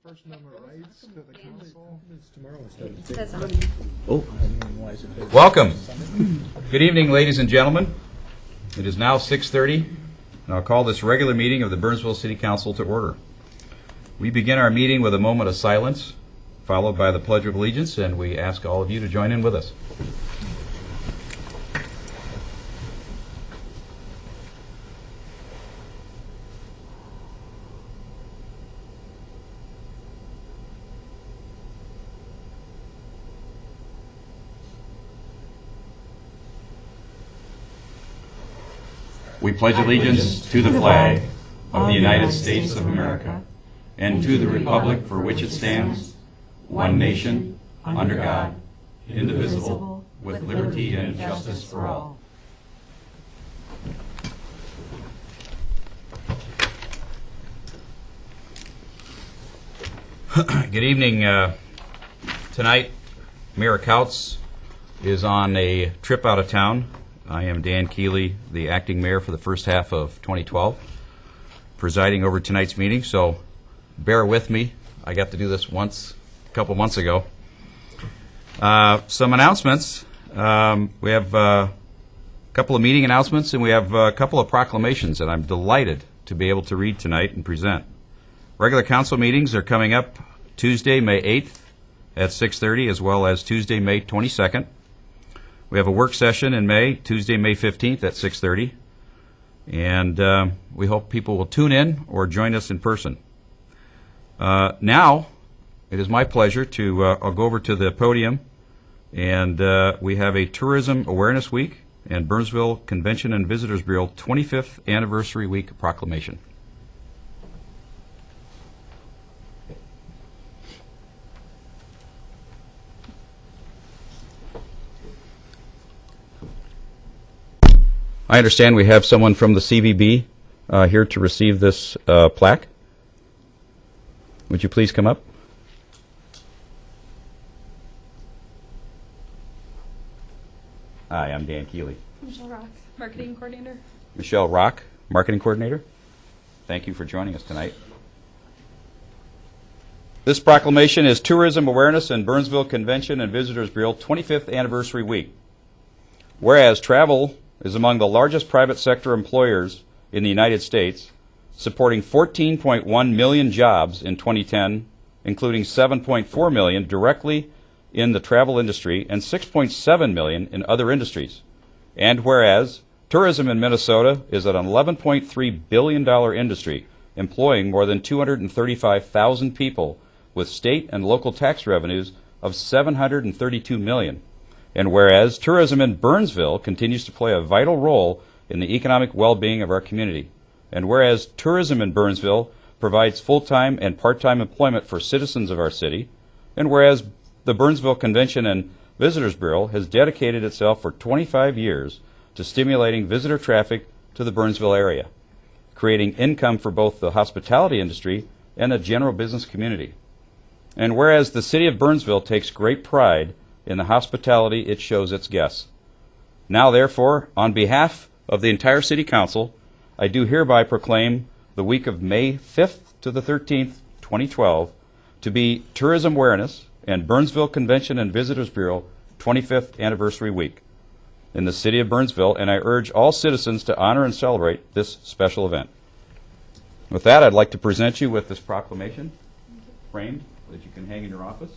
First Amendment rights to the council. Welcome. Good evening, ladies and gentlemen. It is now 6:30, and I'll call this regular meeting of the Burnsville City Council to order. We begin our meeting with a moment of silence, followed by the Pledge of Allegiance, and we ask all of you to join in with us. We pledge allegiance to the flag of the United States of America and to the republic for which it stands, one nation, under God, indivisible, with liberty and justice for all. Good evening. Tonight, Mayor Kautz is on a trip out of town. I am Dan Keeley, the acting mayor for the first half of 2012, presiding over tonight's meeting, so bear with me. I got to do this once a couple months ago. Some announcements. We have a couple of meeting announcements, and we have a couple of proclamations that I'm delighted to be able to read tonight and present. Regular council meetings are coming up Tuesday, May 8th at 6:30, as well as Tuesday, May 22nd. We have a work session in May, Tuesday, May 15th at 6:30, and we hope people will tune in or join us in person. Now, it is my pleasure to I'll go over to the podium, and we have a Tourism Awareness Week and Burnsville Convention and Visitors Bureau 25th Anniversary Week proclamation. I understand we have someone from the CVB here to receive this plaque. Would you please come up? Hi, I'm Dan Keeley. Michelle Rock, Marketing Coordinator. Michelle Rock, Marketing Coordinator. Thank you for joining us tonight. This proclamation is Tourism Awareness and Burnsville Convention and Visitors Bureau 25th Anniversary Week. Whereas travel is among the largest private sector employers in the United States, supporting 14.1 million jobs in 2010, including 7.4 million directly in the travel industry and 6.7 million in other industries. And whereas tourism in Minnesota is an $11.3 billion industry, employing more than 235,000 people with state and local tax revenues of $732 million. And whereas tourism in Burnsville continues to play a vital role in the economic well-being of our community. And whereas tourism in Burnsville provides full-time and part-time employment for citizens of our city. And whereas the Burnsville Convention and Visitors Bureau has dedicated itself for 25 years to stimulating visitor traffic to the Burnsville area, creating income for both the hospitality industry and the general business community. And whereas the city of Burnsville takes great pride in the hospitality it shows its guests. Now, therefore, on behalf of the entire City Council, I do hereby proclaim the week of May 5th to the 13th, 2012, to be Tourism Awareness and Burnsville Convention and Visitors Bureau 25th Anniversary Week in the city of Burnsville, and I urge all citizens to honor and celebrate this special event. With that, I'd like to present you with this proclamation, framed, that you can hang in your office.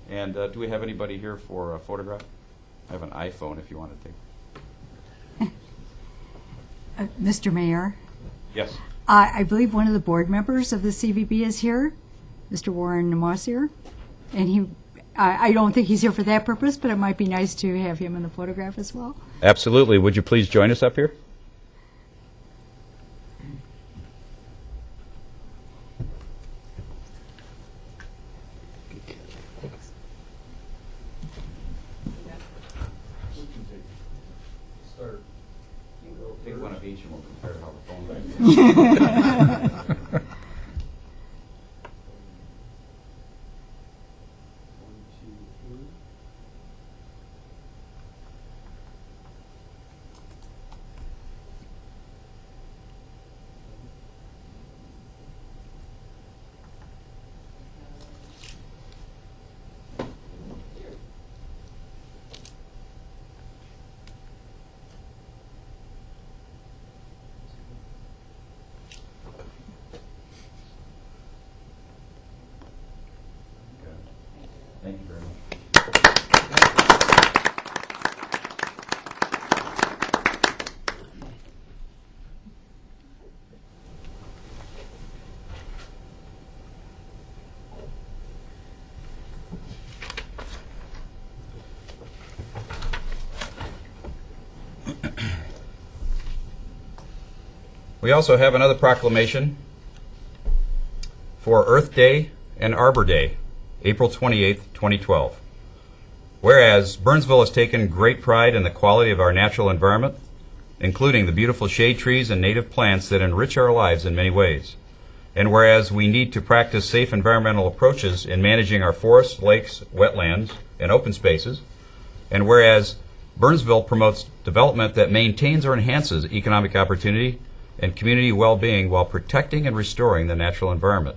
And do we have anybody here for a photograph? I have an iPhone if you want to take. Mr. Mayor? Yes. I believe one of the board members of the CVB is here, Mr. Warren Mossier. And I don't think he's here for that purpose, but it might be nice to have him in the photograph as well. Absolutely. Would you please join us up here? Take one of each and we'll compare how the phone Thank you very much. We also have another proclamation for Earth Day and Arbor Day, April 28th, 2012. Whereas Burnsville has taken great pride in the quality of our natural environment, including the beautiful shade trees and native plants that enrich our lives in many ways. And whereas we need to practice safe environmental approaches in managing our forests, lakes, wetlands, and open spaces. And whereas Burnsville promotes development that maintains or enhances economic opportunity and community well-being while protecting and restoring the natural environment.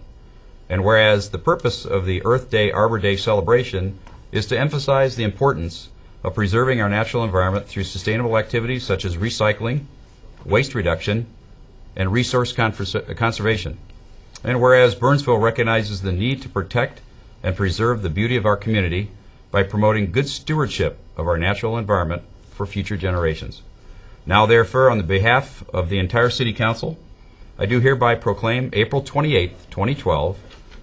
And whereas the purpose of the Earth Day Arbor Day celebration is to emphasize the importance of preserving our natural environment through sustainable activities such as recycling, waste reduction, and resource conservation. And whereas Burnsville recognizes the need to protect and preserve the beauty of our community by promoting good stewardship of our natural environment for future generations. Now, therefore, on the behalf of the entire City Council, I do hereby proclaim April 28th, 2012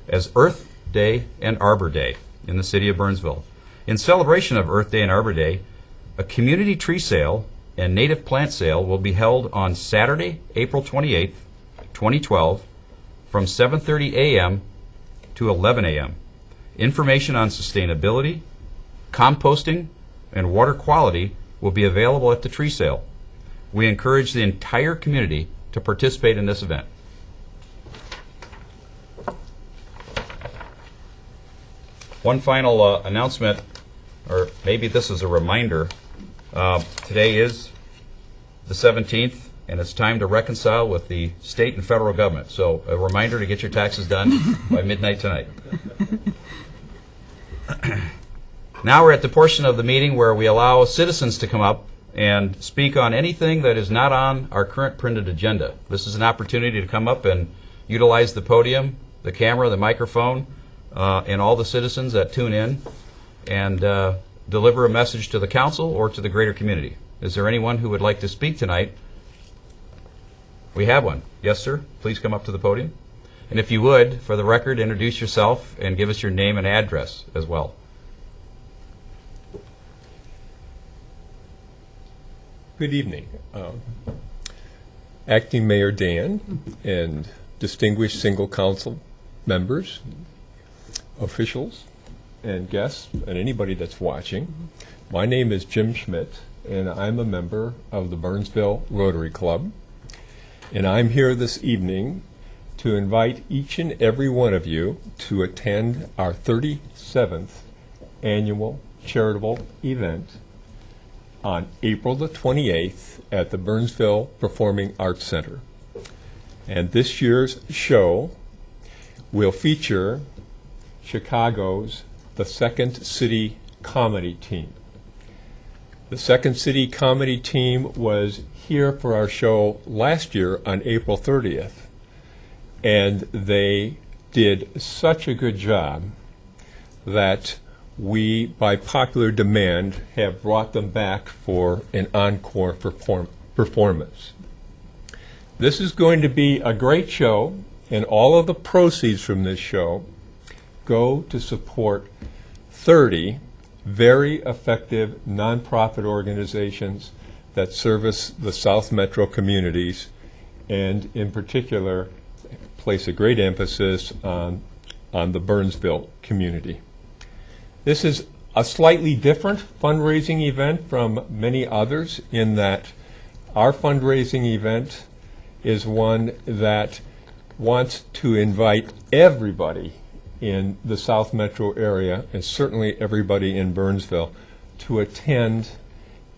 as Earth Day and Arbor Day in the City of Burnsville. In celebration of Earth Day and Arbor Day, a community tree sale and native plant sale will be held on Saturday, April 28th, 2012 from 7:30 a.m. to 11 a.m. Information on sustainability, composting, and water quality will be available at the tree sale. We encourage the entire community to participate in this event. One final announcement, or maybe this is a reminder. Today is the 17th, and it's time to reconcile with the state and federal government. So a reminder to get your taxes done by midnight tonight. Now we're at the portion of the meeting where we allow citizens to come up and speak on anything that is not on our current printed agenda. This is an opportunity to come up and utilize the podium, the camera, the microphone, and all the citizens that tune in and deliver a message to the council or to the greater community. Is there anyone who would like to speak tonight? We have one. Yes, sir. Please come up to the podium. And if you would, for the record, introduce yourself and give us your name and address as well. Good evening. Acting Mayor Dan and distinguished single council members, officials, and guests, and anybody that's watching. My name is Jim Schmidt, and I'm a member of the Burnsville Rotary Club. And I'm here this evening to invite each and every one of you to attend our 37th annual charitable event on April the 28th at the Burnsville Performing Arts Center. And this year's show will feature Chicago's The Second City Comedy Team. The Second City Comedy Team was here for our show last year on April 30th, and they did such a good job that we, by popular demand, have brought them back for an encore performance. This is going to be a great show, and all of the proceeds from this show go to support 30 very effective nonprofit organizations that service the South Metro communities, and in particular place a great emphasis on the Burnsville community. This is a slightly different fundraising event from many others in that our fundraising event is one that wants to invite everybody in the South Metro area, and certainly everybody in Burnsville, to attend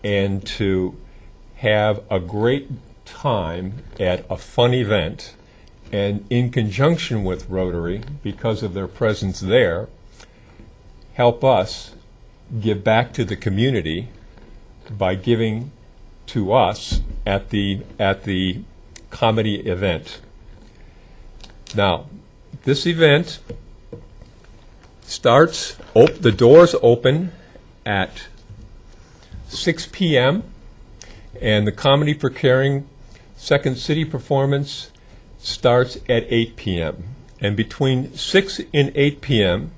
and to have a great time at a fun event. And in conjunction with Rotary, because of their presence there, help us give back to the community by giving to us at the comedy event. Now, this event the doors open at 6 p.m., and the Comedy for Caring Second City performance starts at 8 p.m. And between 6 and 8 p.m.,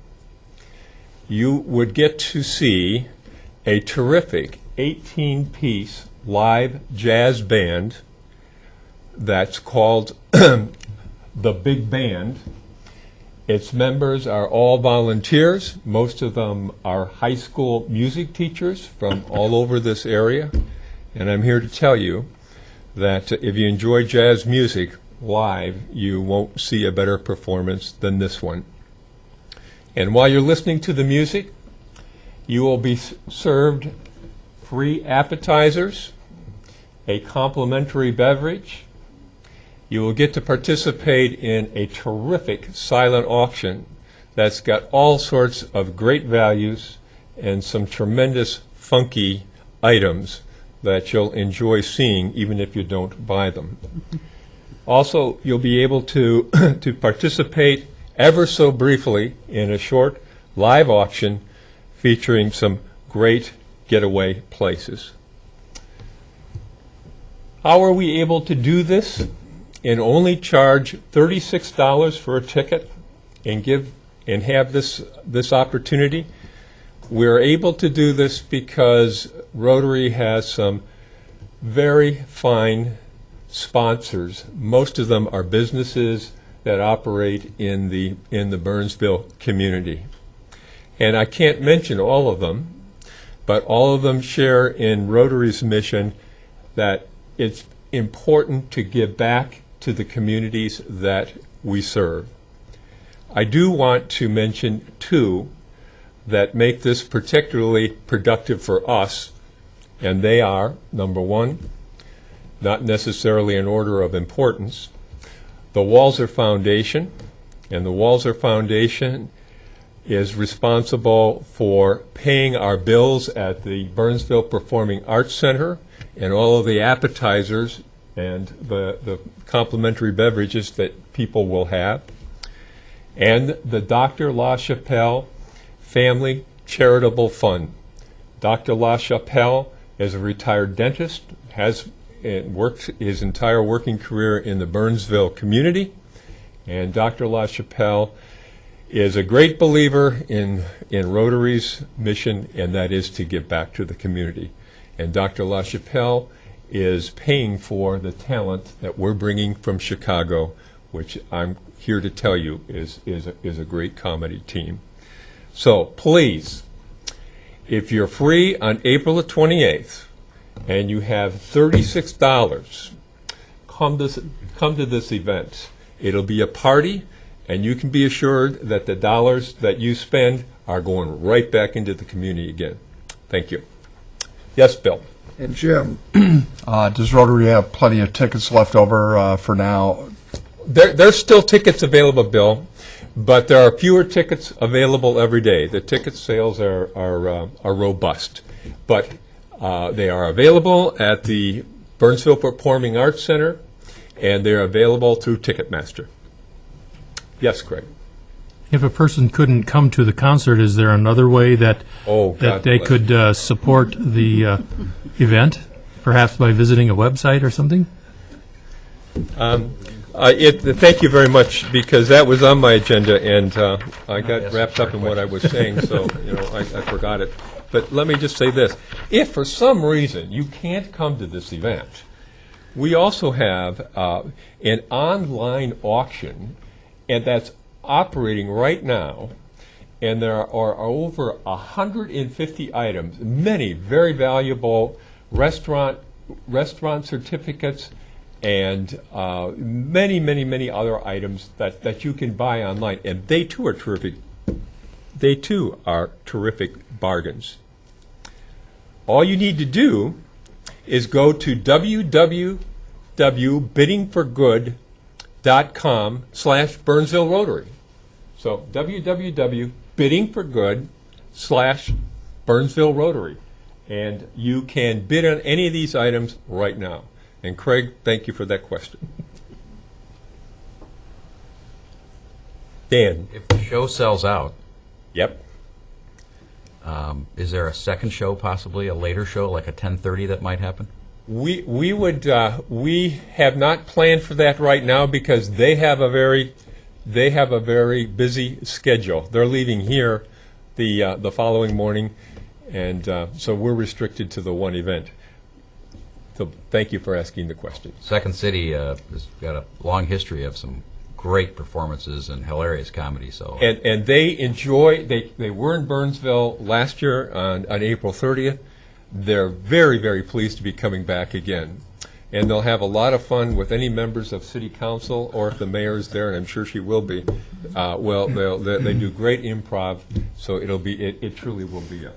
you would get to see a terrific 18-piece live jazz band that's called the Big Band. Its members are all volunteers. Most of them are high school music teachers from all over this area. And I'm here to tell you that if you enjoy jazz music live, you won't see a better performance than this one. And while you're listening to the music, you will be served free appetizers, a complimentary beverage. You will get to participate in a terrific silent auction that's got all sorts of great values and some tremendous funky items that you'll enjoy seeing even if you don't buy them. Also, you'll be able to participate ever so briefly in a short live auction featuring some great getaway places. How are we able to do this and only charge $36 for a ticket and have this opportunity? We're able to do this because Rotary has some very fine sponsors. Most of them are businesses that operate in the Burnsville community. And I can't mention all of them, but all of them share in Rotary's mission that it's important to give back to the communities that we serve. I do want to mention two that make this particularly productive for us, and they are, number one, not necessarily in order of importance, the Walser Foundation. And the Walser Foundation is responsible for paying our bills at the Burnsville Performing Arts Center and all of the appetizers and the complimentary beverages that people will have. And the Dr. LaChapelle Family Charitable Fund. Dr. LaChapelle is a retired dentist, has worked his entire working career in the Burnsville community, and Dr. LaChapelle is a great believer in Rotary's mission, and that is to give back to the community. And Dr. LaChapelle is paying for the talent that we're bringing from Chicago, which I'm here to tell you is a great comedy team. So please, if you're free on April the 28th and you have $36, come to this event. It'll be a party, and you can be assured that the dollars that you spend are going right back into the community again. Thank you. Yes, Bill. And Jim, does Rotary have plenty of tickets left over for now? There's still tickets available, Bill, but there are fewer tickets available every day. The ticket sales are robust, but they are available at the Burnsville Performing Arts Center, and they're available through Ticketmaster. Yes, Craig. If a person couldn't come to the concert, is there another way that they could support the event, perhaps by visiting a website or something? Thank you very much, because that was on my agenda, and I got wrapped up in what I was saying, so I forgot it. But let me just say this. If for some reason you can't come to this event, we also have an online auction, and that's operating right now, and there are over 150 items, many very valuable restaurant certificates, and many other items that you can buy online, and they too are terrific. They too are terrific bargains. All you need to do is go to www.biddingforgood.com/Burnsville Rotary. So www.biddingforgood.com/Burnsville Rotary, and you can bid on any of these items right now. And Craig, thank you for that question. Dan. If the show sells out, Yep. Is there a second show, possibly a later show, like a 10:30 that might happen? We have not planned for that right now because they have a very busy schedule. They're leaving here the following morning, and so we're restricted to the one event. So thank you for asking the question. Second City has got a long history of some great performances and hilarious comedy. So And they enjoy. They were in Burnsville last year on April 30th. They're very, very pleased to be coming back again. And they'll have a lot of fun with any members of City Council, or if the mayor's there, and I'm sure she will be. They do great improv, so it truly will be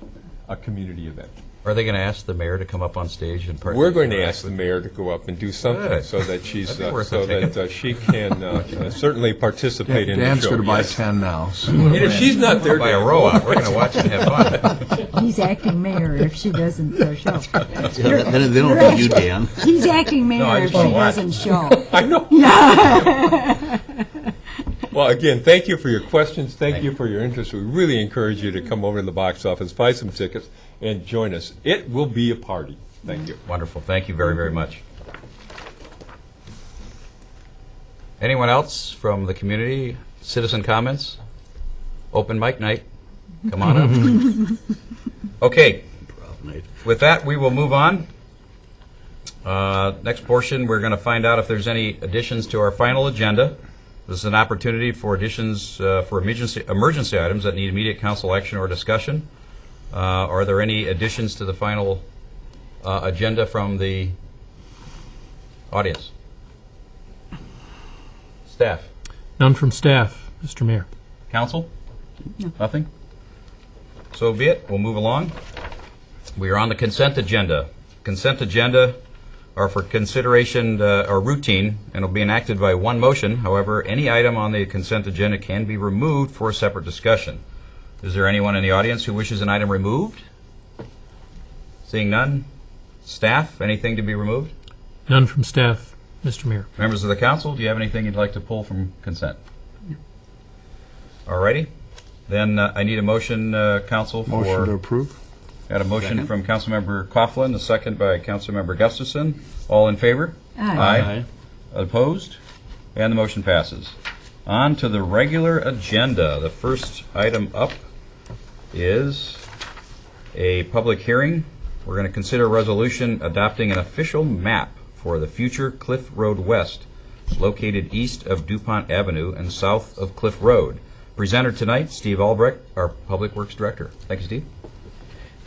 a community event. are they going to ask the mayor to come up on stage and We're going to ask the mayor to go up and do something Good. so that she's That'd be worth so a ticket. that she can certainly participate in the Dan's show. going to buy yes. 10 now. So. And if she's not there, by a Dan, row out? We're going to watch and have fun. He's acting mayor if she doesn't show. Then they don't think you, Dan. He's acting mayor I if just she wanna watch. doesn't show. I know. Well, again, thank you for your questions. Thank you for your interest. We really encourage you to come over to the box office, buy some tickets, and join us. It will be a party. Thank you. Wonderful. Thank you very, very much. Anyone else from the community? Citizen comments? Open mic night. Come on up. Okay. With that, we will move on. Next portion, we're going to find out if there's any additions to our final agenda. This is an opportunity for additions for emergency items that need immediate council action or discussion. Are there any additions to the final agenda from the audience? Staff? None from staff, Mr. Mayor. Council? No. Nothing? So be it. We'll move along. We are on the consent agenda. Consent agenda are for consideration or routine and will be enacted by one motion. However, any item on the consent agenda can be removed for a separate discussion. Is there anyone in the audience who wishes an item removed? Seeing none. Staff, anything to be removed? None from staff, Mr. Mayor. Members of the council, do you have anything you'd like to pull from consent? All righty. Then I need a motion, council, for... Motion to approve. Got a motion from Councilmember Coughlin, a second by Councilmember Gustafson. All in favor? Aye. Opposed? And the motion passes. On to the regular agenda. The first item up is a public hearing. We're going to consider a resolution adopting an official map for the future Cliff Road West, located east of DuPont Avenue and south of Cliff Road. Presenter tonight, Steve Albrecht, our Public Works Director. Thank you, Steve.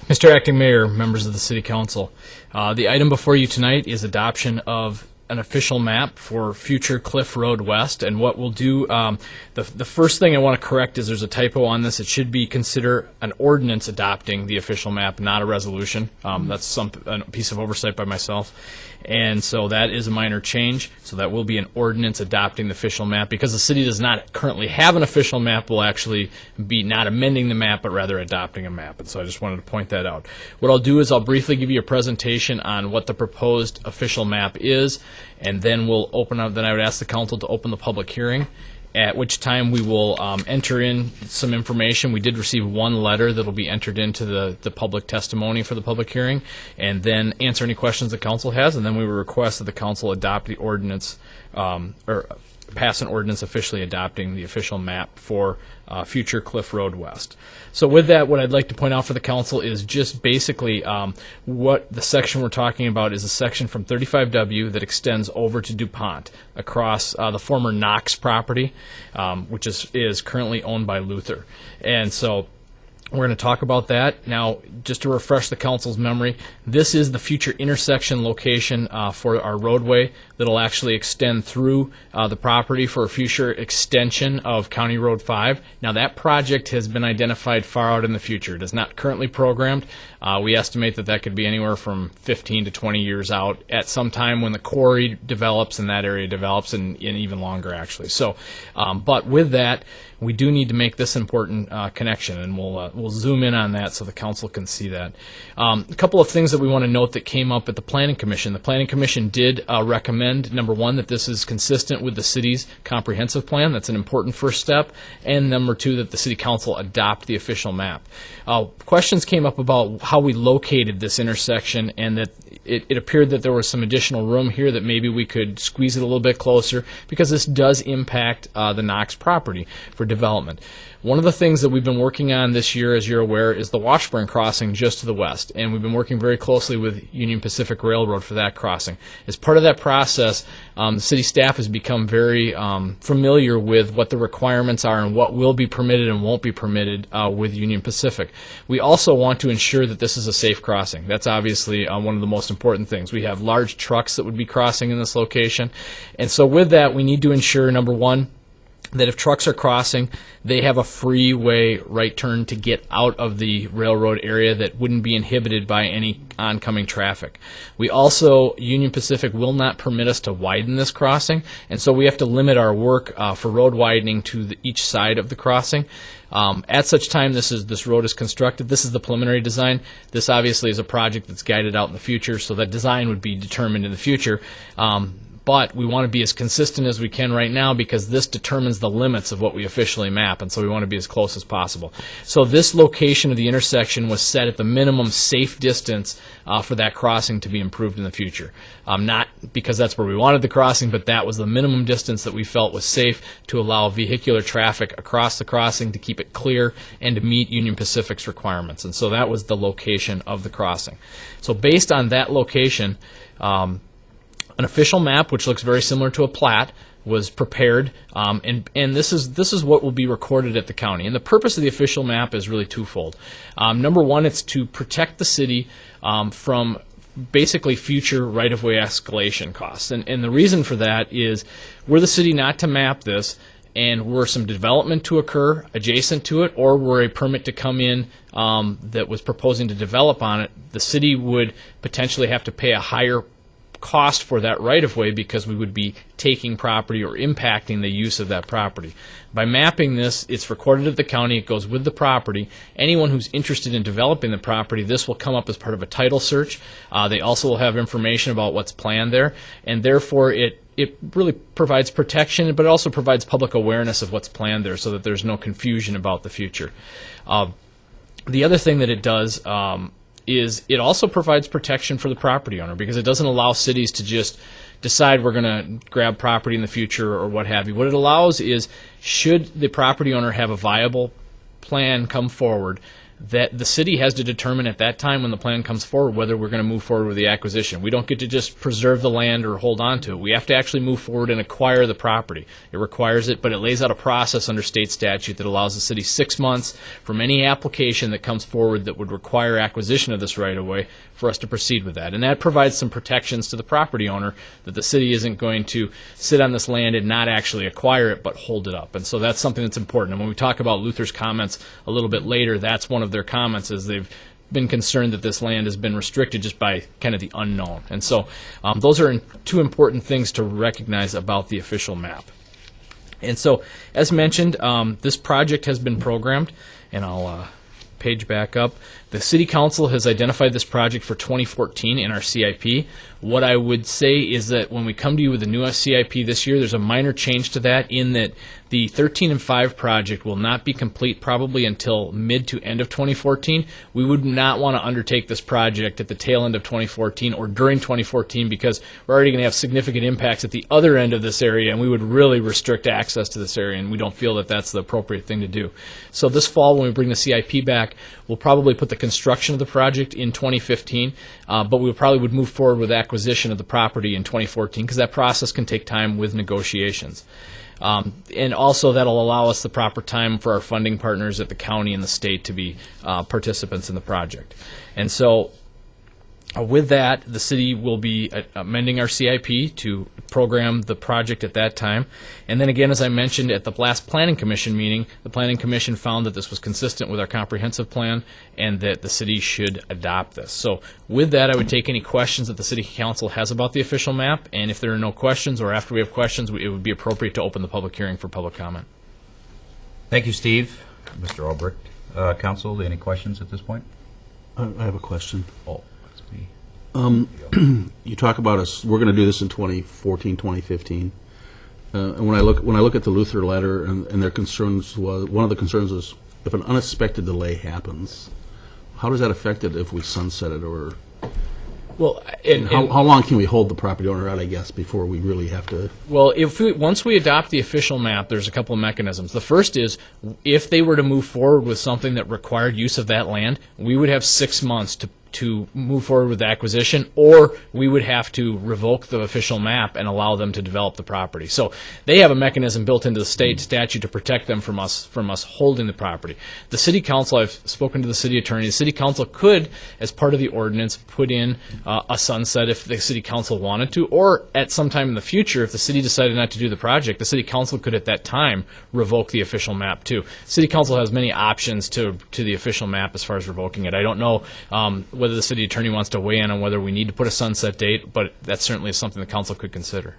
Mr. Acting Mayor, members of the City Council, the item before you tonight is adoption of an official map for future Cliff Road West. And what we'll do, the first thing I want to correct is there's a typo on this. It should be consider an ordinance adopting the official map, not a resolution. That's a piece of oversight by myself. And so that is a minor change. So that will be an ordinance adopting the official map. Because the city does not currently have an official map, we'll actually be not amending the map, but rather adopting a map. And so I just wanted to point that out. What I'll do is I'll briefly give you a presentation on what the proposed official map is, and then we'll open up, then I would ask the council to open the public hearing, at which time we will enter in some information. We did receive one letter that will be entered into the public testimony for the public hearing, and then answer any questions the council has, and then we will request that the council adopt the ordinance, or pass an ordinance officially adopting the official map for future Cliff Road West. So with that, what I'd like to point out for the council is just basically what the section we're talking about is a section from 35W that extends over to DuPont across the former Knox property, which is currently owned by Luther. And so we're going to talk about that. Now, just to refresh the council's memory, this is the future intersection location for our roadway that will actually extend through the property for a future extension of County Road 5. Now, that project has been identified far out in the future. It is not currently programmed. We estimate that that could be anywhere from 15 to 20 years out at some time when the quarry develops and that area develops, and even longer, actually. So, but with that, we do need to make this important connection, and we'll we'll zoom in on that so the council can see that. A couple of things that we want to note that came up at the Planning Commission. The Planning Commission did recommend, number one, that this is consistent with the city's comprehensive plan. That's an important first step. And number two, that the City Council adopt the official map. Questions came up about how we located this intersection, and that it appeared that there was some additional room here that maybe we could squeeze it a little bit closer, because this does impact the Knox property for development. One of the things that we've been working on this year, as you're aware, is the Washburn crossing just to the west, and we've been working very closely with Union Pacific Railroad for that crossing. As part of that process, the city staff has become very familiar with what the requirements are and what will be permitted and won't be permitted with Union Pacific. We also want to ensure that this is a safe crossing. That's obviously one of the most important things. We have large trucks that would be crossing in this location, and so with that, we need to ensure, number one, that if trucks are crossing, they have a freeway right turn to get out of the railroad area that wouldn't be inhibited by any oncoming traffic. We also, Union Pacific will not permit us to widen this crossing, and so we have to limit our work for road widening to each side of the crossing. At such time this road is constructed, this is the preliminary design. This obviously is a project that's guided out in the future, so that design would be determined in the future. But we want to be as consistent as we can right now, because this determines the limits of what we officially map, and so we want to be as close as possible. So this location of the intersection was set at the minimum safe distance for that crossing to be improved in the future. Not because that's where we wanted the crossing, but that was the minimum distance that we felt was safe to allow vehicular traffic across the crossing, to keep it clear, and to meet Union Pacific's requirements. And so that was the location of the crossing. So based on that location, an official map, which looks very similar to a plat, was prepared, and this is what will be recorded at the county. And the purpose of the official map is really twofold. Number one, it's to protect the city from basically future right-of-way escalation costs. And the reason for that is, were the city not to map this, and were some development to occur adjacent to it, or were a permit to come in that was proposing to develop on it, the city would potentially have to pay a higher cost for that right-of-way, because we would be taking property or impacting the use of that property. By mapping this, it's recorded at the county, it goes with the property. Anyone who's interested in developing the property, this will come up as part of a title search. They also will have information about what's planned there, and therefore it really provides protection, but it also provides public awareness of what's planned there, so that there's no confusion about the future. The other thing that it does is it also provides protection for the property owner, because it doesn't allow cities to just decide we're going to grab property in the future or what have you. What it allows is, should the property owner have a viable plan come forward, that the city has to determine at that time when the plan comes forward whether we're going to move forward with the acquisition. We don't get to just preserve the land or hold on to it. We have to actually move forward and acquire the property. It requires it, but it lays out a process under state statute that allows the city 6 months from any application that comes forward that would require acquisition of this right-of-way for us to proceed with that. And that provides some protections to the property owner, that the city isn't going to sit on this land and not actually acquire it, but hold it up. And so that's something that's important. And when we talk about Luther's comments a little bit later, that's one of their comments, is they've been concerned that this land has been restricted just by kind of the unknown. And so those are two important things to recognize about the official map. And so, as mentioned, this project has been programmed, and I'll page back up. The City Council has identified this project for 2014 in our CIP. What I would say is that when we come to you with the new CIP this year, there's a minor change to that, in that the 13 and 5 project will not be complete probably until mid to end of 2014. We would not want to undertake this project at the tail end of 2014 or during 2014, because we're already going to have significant impacts at the other end of this area, and we would really restrict access to this area, and we don't feel that that's the appropriate thing to do. So this fall, when we bring the CIP back, we'll probably put the construction of the project in 2015, but we probably would move forward with acquisition of the property in 2014, because that process can take time with negotiations. And also that'll allow us the proper time for our funding partners at the county and the state to be participants in the project. And so with that, the city will be amending our CIP to program the project at that time. And then again, as I mentioned at the last Planning Commission meeting, the Planning Commission found that this was consistent with our comprehensive plan and that the city should adopt this. So with that, I would take any questions that the City Council has about the official map, and if there are no questions, or after we have questions, it would be appropriate to open the public hearing for public comment. Thank you, Steve. Mr. Albrecht. Council, any questions at this point? I have a question. Oh, that's me. You talk about us, we're going to do this in 2014, 2015. And when I look at the Luther letter and their concerns one of the concerns is if an unexpected delay happens, how does that affect it if we sunset it, or Well, how long can we hold the property owner out, I guess, before we really have to? Well, once we adopt the official map, there's a couple of mechanisms. The first is if they were to move forward with something that required use of that land, we would have 6 months to move forward with the acquisition, or we would have to revoke the official map and allow them to develop the property. So they have a mechanism built into the state statute to protect them from us holding the property. The city council, I've spoken to the city attorney, the city council could, as part of the ordinance, put in a sunset if the city council wanted to, or at some time in the future, if the city decided not to do the project, the city council could at that time revoke the official map too. City council has many options to the official map as far as revoking it. I don't know whether the city attorney wants to weigh in on whether we need to put a sunset date, but that certainly is something the council could consider.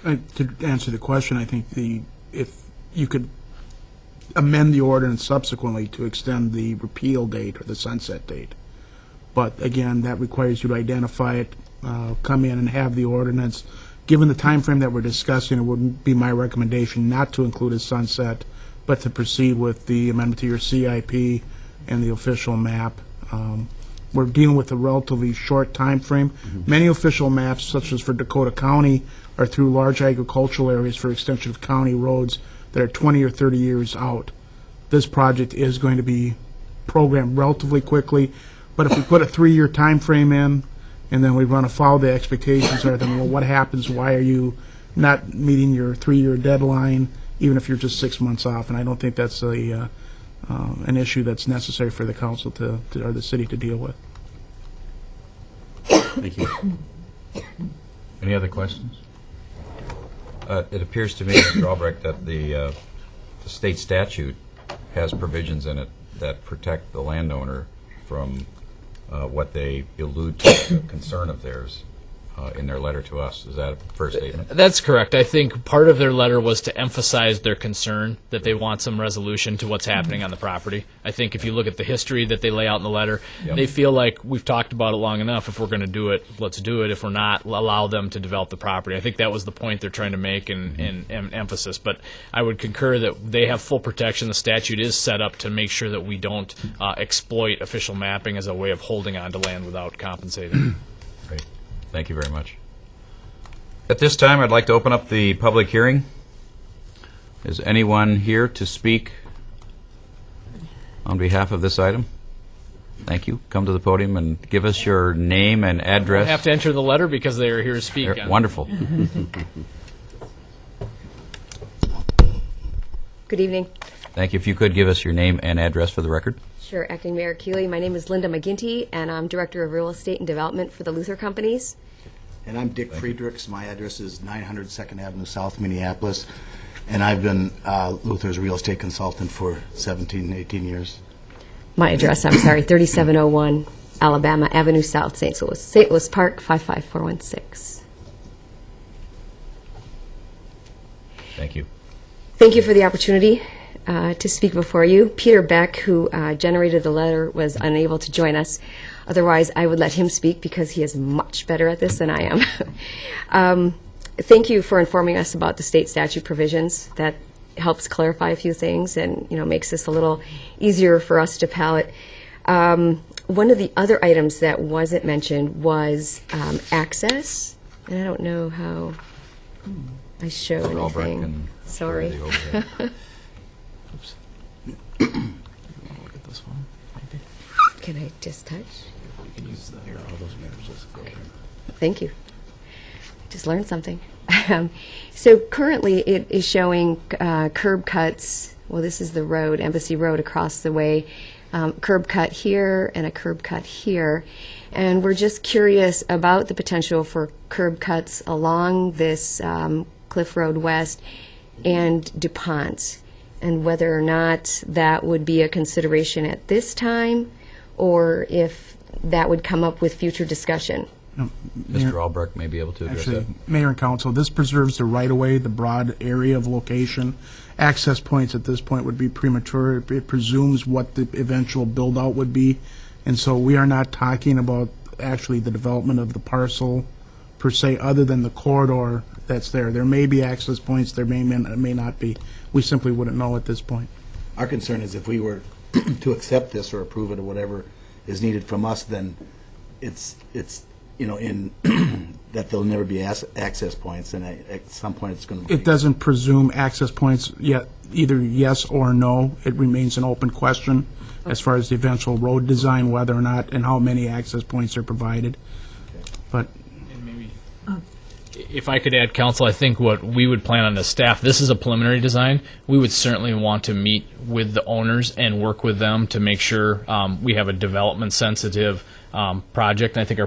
To answer the question, I think if you could amend the ordinance subsequently to extend the repeal date or the sunset date. But again, that requires you to identify it, come in and have the ordinance. Given the time frame that we're discussing, it wouldn't be my recommendation not to include a sunset, but to proceed with the amendment to your CIP and the official map. We're dealing with a relatively short time frame. Many official maps, such as for Dakota County, are through large agricultural areas for extension of county roads that are 20 or 30 years out. This project is going to be programmed relatively quickly, but if we put a 3-year time frame in, and then we run afoul of the expectations, are then, well, what happens? Why are you not meeting your 3-year deadline, even if you're just 6 months off? And I don't think that's an issue that's necessary for the council or the city to deal with. Thank you. Any other questions? It appears to me, Mr. Albrecht, that the state statute has provisions in it that protect the landowner from what they allude to, a concern of theirs in their letter to us. Is that a fair statement? That's correct. I think part of their letter was to emphasize their concern that they want some resolution to what's happening on the property. I think if you look at the history that they lay out in the letter, they feel like we've talked about it long enough. If we're going to do it, let's do it. If we're not, allow them to develop the property. I think that was the point they're trying to make in emphasis. But I would concur that they have full protection. The statute is set up to make sure that we don't exploit official mapping as a way of holding on to land without compensating. Great. Thank you very much. At this time, I'd like to open up the public hearing. Is anyone here to speak on behalf of this item? Thank you. Come to the podium and give us your name and address. I have to enter the letter because they are here to speak. Wonderful. Good evening. Thank you. If you could give us your name and address for the record. Sure, Acting Mayor Keeley. My name is Linda McGinty, and I'm Director of Real Estate and Development for the Luther Companies. And I'm Dick Friedrichs. My address is 900 2nd Avenue South, Minneapolis. And I've been Luther's real estate consultant for 17, 18 years. My address, 3701 Alabama Avenue South, St. Louis Park, 55416. Thank you. Thank you for the opportunity to speak before you. Peter Beck, who generated the letter, was unable to join us. Otherwise, I would let him speak because he is much better at this than I am. Thank you for informing us about the state statute provisions. That helps clarify a few things and makes this a little easier for us to palate. One of the other items that wasn't mentioned was access, and I don't know how I show anything. Sorry. Can I just touch? Thank you. Just learned something. So currently it is showing curb cuts. Well, this is the road, Embassy Road across the way. Curb cut here and a curb cut here. And we're just curious about the potential for curb cuts along this Cliff Road West and DuPont, and whether or not that would be a consideration at this time, or if that would come up with future discussion. Mr. Albrecht may be able to address Actually, that. Mayor and Council, this preserves the right-of-way, the broad area of location. Access points at this point would be premature. It presumes what the eventual build-out would be. And so we are not talking about actually the development of the parcel per se, other than the corridor that's there. There may be access points, there may not be. We simply wouldn't know at this point. Our concern is if we were to accept this or approve it or whatever is needed from us, then it's in that there'll never be access points, and at some point it's going to be. It doesn't presume access points yet, either yes or no. It remains an open question as far as the eventual road design, whether or not, and how many access points are provided. But If I could add, Council, I think what we would plan on as staff, this is a preliminary design. We would certainly want to meet with the owners and work with them to make sure we have a development-sensitive project. And I think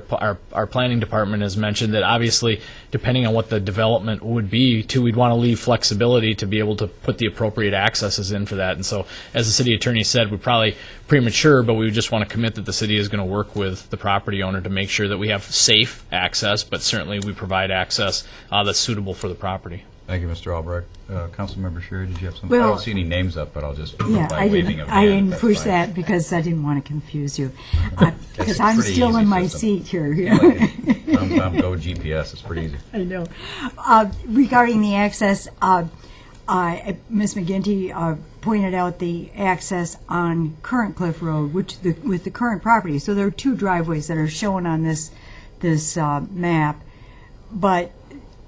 our planning department has mentioned that obviously, depending on what the development would be, too, we'd want to leave flexibility to be able to put the appropriate accesses in for that. And so, as the city attorney said, we're probably premature, but we would just want to commit that the city is going to work with the property owner to make sure that we have safe access, but certainly we provide access that's suitable for the property. Thank you, Mr. Albrecht. Councilmember Sherry, did you have something? Well, I don't see any names up, but I'll just Yeah, by I waving didn't, of I hand, didn't that's push fine. that because I didn't want to confuse you. Because a I'm pretty still easy in my system. seat here. I'm Go GPS. It's pretty easy. I know. Regarding the access, Ms. McGinty pointed out the access on current Cliff Road, with the current property. So there are two driveways that are shown on this map, but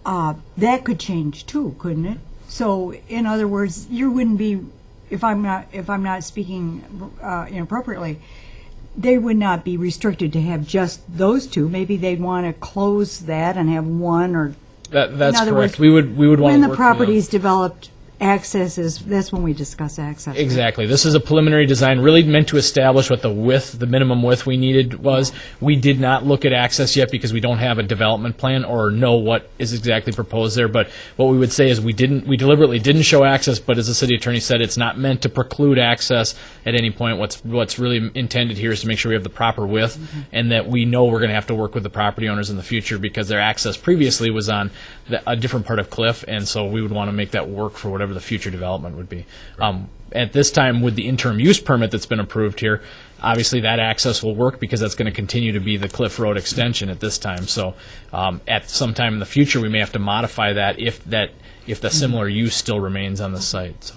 that could change too, couldn't it? So, in other words, you wouldn't be, if I'm not speaking inappropriately, they would not be restricted to have just those two. Maybe they'd want to close that and have one, or That's in other correct. words, We would want when to the work property is developed, access is, that's when we discuss access. right? Exactly. This is a preliminary design really meant to establish what the minimum width we needed was. We did not look at access yet because we don't have a development plan or know what is exactly proposed there. But what we would say is we deliberately didn't show access, but as the city attorney said, it's not meant to preclude access at any point. What's really intended here is to make sure we have the proper width and that we know we're going to have to work with the property owners in the future because their access previously was on a different part of Cliff, and so we would want to make that work for whatever the future development would be. At this time, with the interim use permit that's been approved here, obviously that access will work because that's going to continue to be the Cliff Road extension at this time. So at some time in the future, we may have to modify that if the similar use still remains on the site. So.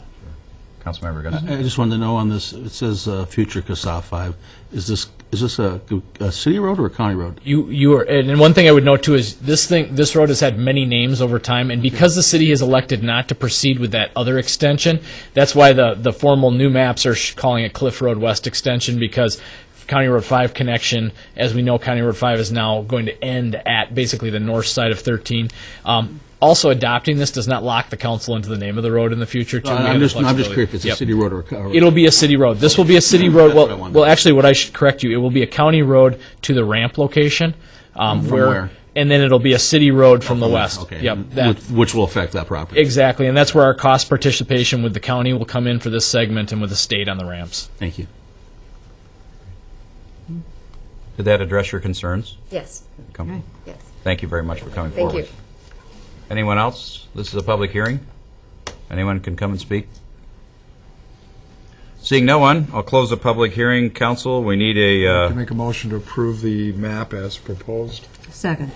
Councilmember Gus. I just wanted to know on this, it says future CASA 5. Is this a city road or a county road? You are, and one thing I would note too is this road has had many names over time, and because the city has elected not to proceed with that other extension, that's why the formal new maps are calling it Cliff Road West Extension, because County Road 5 connection, as we know, County Road 5 is now going to end at basically the north side of 13. Also, adopting this does not lock the council into the name of the road in the future. Too. I'm just curious if it's a city road or a It'll be a city road. This will be a city road. Well, actually, what I should correct you, it will be a county road to the ramp location. Where? And then it'll be a city road from the west. Okay. Yep. Which will affect that property. Exactly, and that's where our cost participation with the county will come in for this segment and with the state on the ramps. Thank you. Did that address your concerns? Yes. Yes. Thank you very much for coming Thank forward. you. Anyone else? This is a public hearing. Anyone can come and speak. Seeing no one, I'll close the public hearing. Council, we need To make a motion to approve the map as proposed. Second.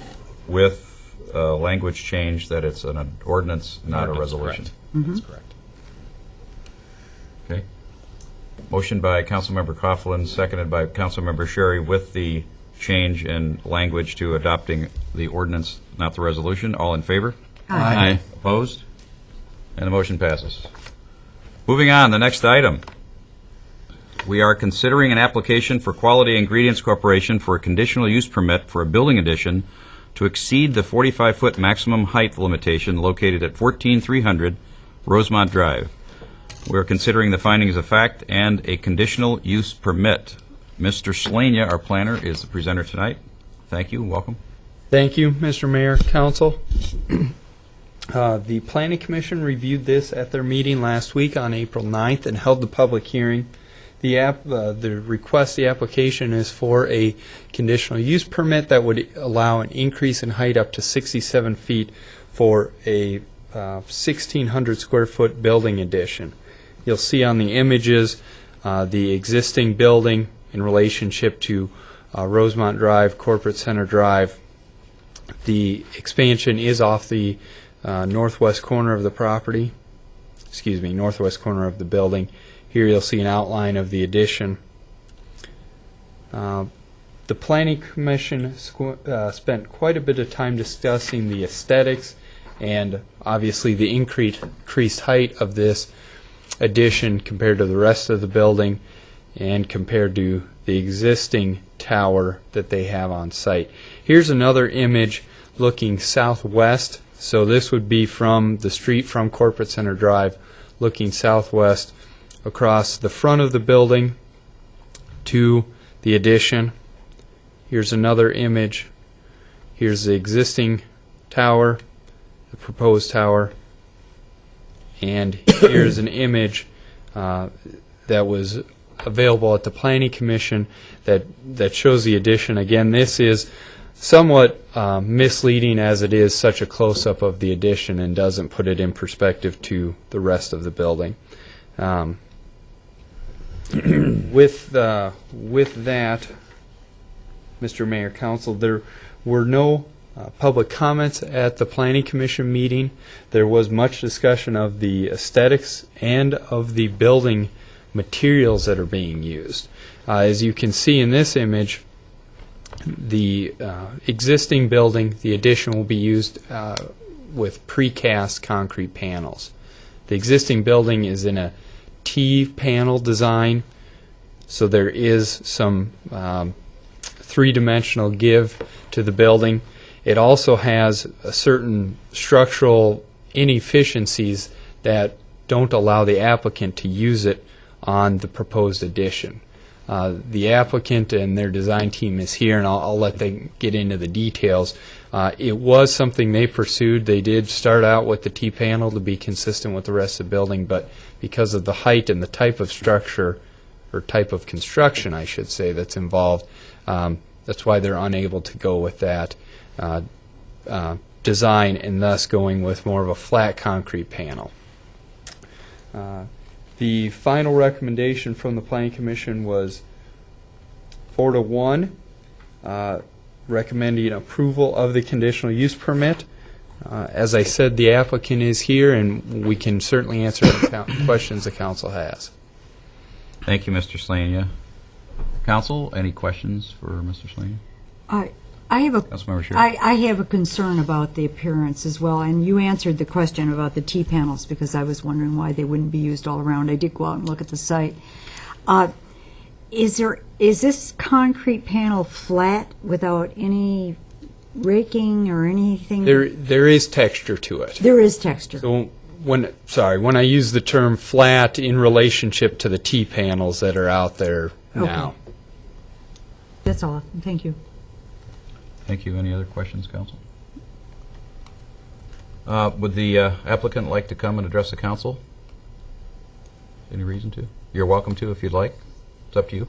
with language change that it's an ordinance, not a resolution. That's correct. Okay. Motion by Councilmember Coughlin, seconded by Councilmember Sherry, with the change in language to adopting the ordinance, not the resolution. All in favor? Aye. Opposed? And the motion passes. Moving on, the next item. We are considering an application for Quality Ingredients Corporation for a conditional use permit for a building addition to exceed the 45-foot maximum height limitation located at 14300 Rosemont Drive. We are considering the findings of fact and a conditional use permit. Mr. Slania, our planner, is the presenter tonight. Thank you. Welcome. Thank you, Mr. Mayor, Council. The Planning Commission reviewed this at their meeting last week on April 9th and held the public hearing. The request, the application is for a conditional use permit that would allow an increase in height up to 67 feet for a 1,600 square foot building addition. You'll see on the images the existing building in relationship to Rosemont Drive, Corporate Center Drive. The expansion is off the northwest corner of the property, northwest corner of the building. Here you'll see an outline of the addition. The Planning Commission spent quite a bit of time discussing the aesthetics and obviously the increased height of this addition compared to the rest of the building and compared to the existing tower that they have on site. Here's another image looking southwest. So this would be from the street from Corporate Center Drive, looking southwest across the front of the building to the addition. Here's another image. Here's the existing tower, the proposed tower, and here's an image that was available at the Planning Commission that shows the addition. Again, this is somewhat misleading as it is such a close-up of the addition and doesn't put it in perspective to the rest of the building. With that, Mr. Mayor, Council, there were no public comments at the Planning Commission meeting. There was much discussion of the aesthetics and of the building materials that are being used. As you can see in this image, the existing building, the addition will be used with precast concrete panels. The existing building is in a T-panel design, so there is some three-dimensional give to the building. It also has a certain structural inefficiencies that don't allow the applicant to use it on the proposed addition. The applicant and their design team is here, and I'll let them get into the details. It was something they pursued. They did start out with the T-panel to be consistent with the rest of the building, but because of the height and the type of structure, or type of construction, I should say, that's involved, that's why they're unable to go with that design and thus going with more of a flat concrete panel. The final recommendation from the Planning Commission was 4-1, recommending approval of the conditional use permit. As I said, the applicant is here, and we can certainly answer any questions the council has. Thank you, Mr. Slania. Council, any questions for Mr. Slania? I have Councilmember Sherry. I have a concern about the appearance as well, and you answered the question about the T-panels because I was wondering why they wouldn't be used all around. I did go out and look at the site. Is this concrete panel flat without any raking or anything? There is texture to it. There is texture. So when I use the term flat in relationship to the T-panels that are out there now. That's all. Thank you. Thank you. Any other questions, Council? Would the applicant like to come and address the Council? Any reason to? You're welcome to if you'd like. It's up to you.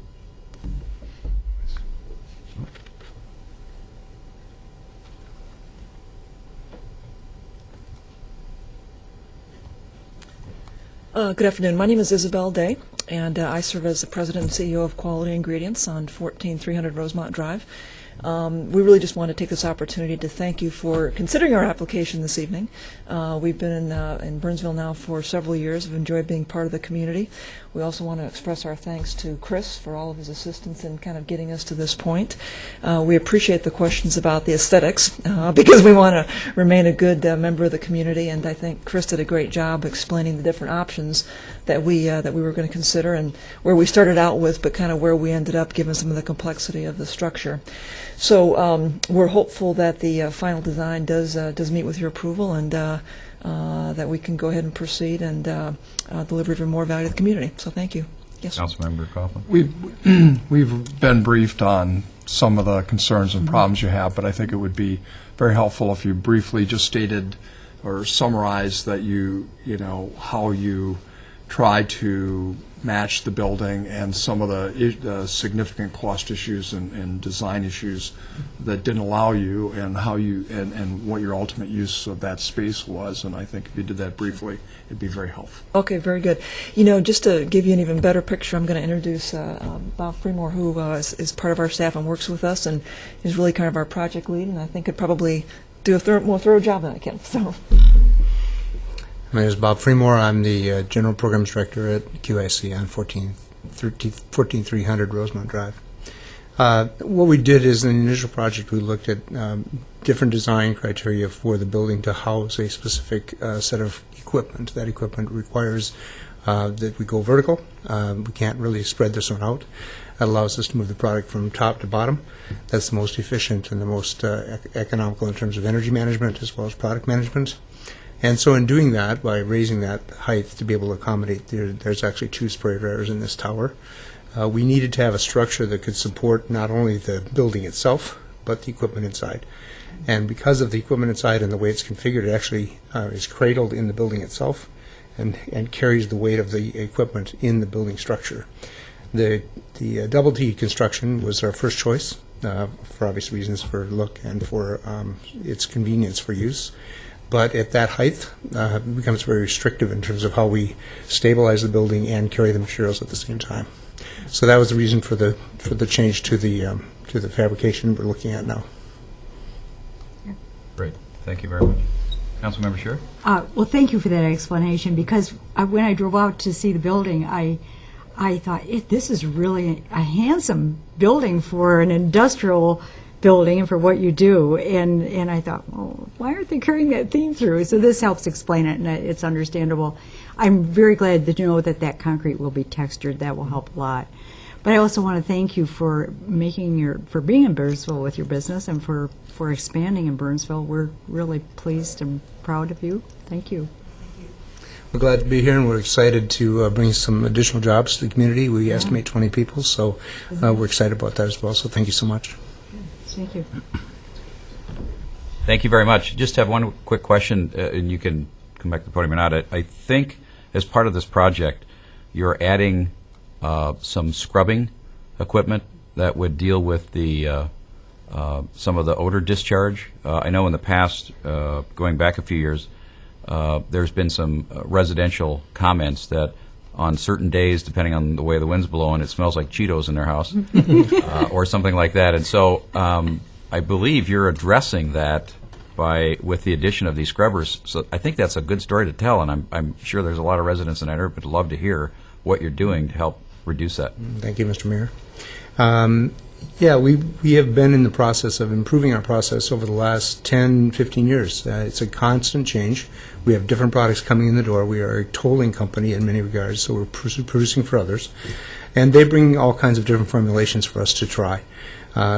Good afternoon. My name is Isabel Day, and I serve as the president and CEO of Quality Ingredients on 14300 Rosemont Drive. We really just want to take this opportunity to thank you for considering our application this evening. We've been in Burnsville now for several years. We've enjoyed being part of the community. We also want to express our thanks to Chris for all of his assistance in kind of getting us to this point. We appreciate the questions about the aesthetics because we want to remain a good member of the community, and I think Chris did a great job explaining the different options that we were going to consider and where we started out with, but kind of where we ended up given some of the complexity of the structure. So we're hopeful that the final design does meet with your approval, and that we can go ahead and proceed and deliver even more value to the community. So thank you. Yes. Councilmember Coughlin. We've been briefed on some of the concerns and problems you have, but I think it would be very helpful if you briefly just stated or summarized that you know how you try to match the building and some of the significant cost issues and design issues that didn't allow you, and how you and what your ultimate use of that space was. And I think if you did that briefly, it'd be very helpful. Okay, very good. You know, just to give you an even better picture, I'm going to introduce Bob Fremore, who is part of our staff and works with us, and is really kind of our project lead, and I think could probably do a more thorough job than I can. So. My name is Bob Fremore. I'm the General Programs Director at QIC on 14300 Rosemont Drive. What we did is, in the initial project, we looked at different design criteria for the building to house a specific set of equipment. That equipment requires that we go vertical. We can't really spread this one out. That allows us to move the product from top to bottom. That's the most efficient and the most economical in terms of energy management as well as product management. And so in doing that, by raising that height to be able to accommodate, there's actually 2 spray dryers in this tower. We needed to have a structure that could support not only the building itself, but the equipment inside. And because of the equipment inside and the way it's configured, it actually is cradled in the building itself and carries the weight of the equipment in the building structure. The double T construction was our first choice for obvious reasons, for look and for its convenience for use. But at that height, it becomes very restrictive in terms of how we stabilize the building and carry the materials at the same time. So that was the reason for the change to the fabrication we're looking at now. Great. Thank you very much. Councilmember Sherry? Well, thank you for that explanation, because when I drove out to see the building, I thought, this is really a handsome building for an industrial building and for what you do. And I thought, well, why aren't they carrying that theme through? So this helps explain it, and it's understandable. I'm very glad to know that concrete will be textured. That will help a lot. But I also want to thank you for being in Burnsville with your business and for expanding in Burnsville. We're really pleased and proud of you. Thank you. We're glad to be here, and we're excited to bring some additional jobs to the community. We estimate 20 people, so we're excited about that as well. So thank you so much. Thank you. Thank you very much. Just have one quick question, and you can come back to the podium or not. I think as part of this project, you're adding some scrubbing equipment that would deal with the some of the odor discharge. I know in the past, going back a few years, there's been some residential comments that on certain days, depending on the way the wind's blowing, it smells like Cheetos in their house or something like that. And so I believe you're addressing that with the addition of these scrubbers. So I think that's a good story to tell, and I'm sure there's a lot of residents in that area who would love to hear what you're doing to help reduce that. Thank you, Mr. Mayor. We have been in the process of improving our process over the last 10, 15 years. It's a constant change. We have different products coming in the door. We are a tolling company in many regards, so we're producing for others. And they bring all kinds of different formulations for us to try.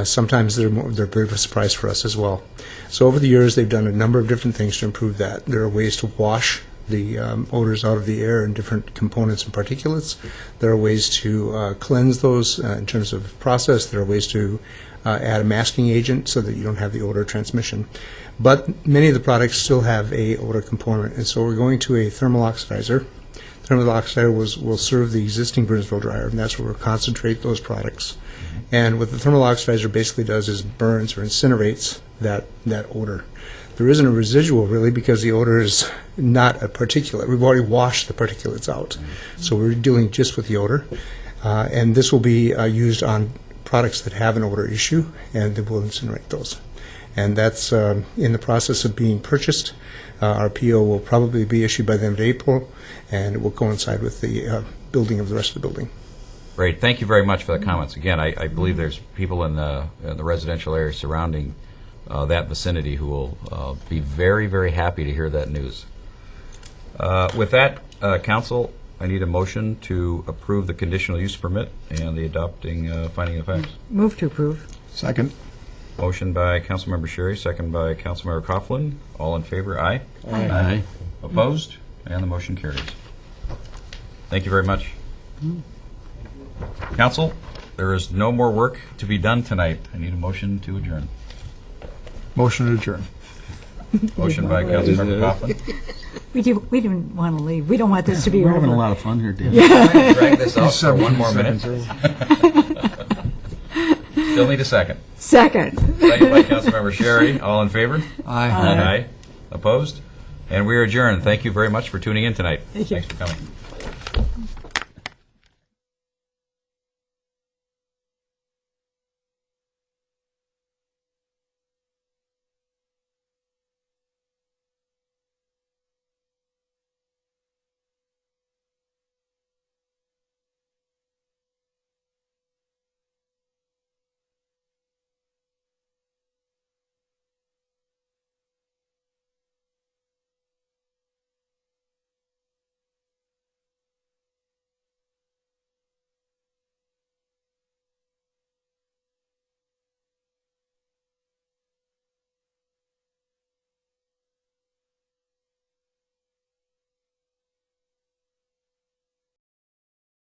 Sometimes they're a bit of a surprise for us as well. So over the years, they've done a number of different things to improve that. There are ways to wash the odors out of the air and different components and particulates. There are ways to cleanse those in terms of process. There are ways to add a masking agent so that you don't have the odor transmission. But many of the products still have a odor component, and so we're going to a thermal oxidizer. Thermal oxidizer will serve the existing Burnsville dryer, and that's where we'll concentrate those products. And what the thermal oxidizer basically does is burns or incinerates that odor. There isn't a residual, really, because the odor is not a particulate. We've already washed the particulates out. So we're dealing just with the odor. And this will be used on products that have an odor issue, and they will incinerate those. And that's in the process of being purchased. Our PO will probably be issued by the end of April, and it will coincide with the building of the rest of the building. Great. Thank you very much for the comments. Again, I believe there's people in the residential area surrounding that vicinity who will be very, very happy to hear that news. With that, Council, I need a motion to approve the conditional use permit and the adopting finding of facts. Move to approve. Second. Motion by Councilmember Sherry, second by Councilmember Coughlin. All in favor, aye? Aye. Opposed? And the motion carries. Thank you very much. Council, there is no more work to be done tonight. I need a motion to adjourn. Motion to adjourn. Motion by Councilmember Coughlin. We didn't want to leave. We don't want this to be We're over. having a lot of fun here, Dan. Drag this out for one more minute. Still need a second. Second. Second by Councilmember Sherry. All in favor? Aye. Aye. Opposed? And we are adjourned. Thank you very much for tuning in tonight. Thank you. Thanks for coming.